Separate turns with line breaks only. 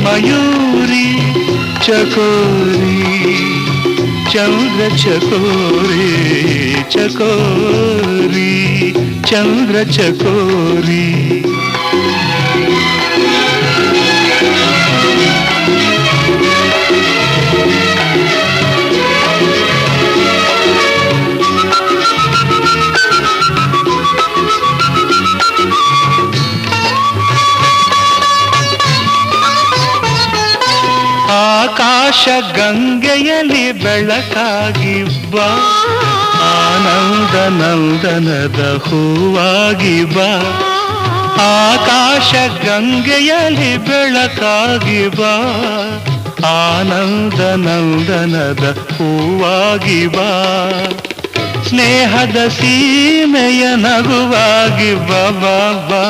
ಮಯೂರಿ ಚಕೋರಿ ಚಂದ್ರ ಚಕೋರಿ ಚಕೋರಿ ಚಂದ್ರ ಚಕೋರಿ. ಆಕಾಶ ಗಂಗೆಯಲ್ಲಿ ಬೆಳಕಾಗಿ ಬಾ, ಆನಂದ ನಂದನದ ಹೂವಾಗಿ ಬಾ. ಆಕಾಶ ಗಂಗೆಯಲ್ಲಿ ಬೆಳಕಾಗಿ ಬಾ, ಆನಂದ ನಂದನದ ಹೂವಾಗಿ ಬಾ. ಸ್ನೇಹದ ಸೀಮೆಯ ನಗುವಾಗಿ ಬಾ ಬಾ ಬಾ.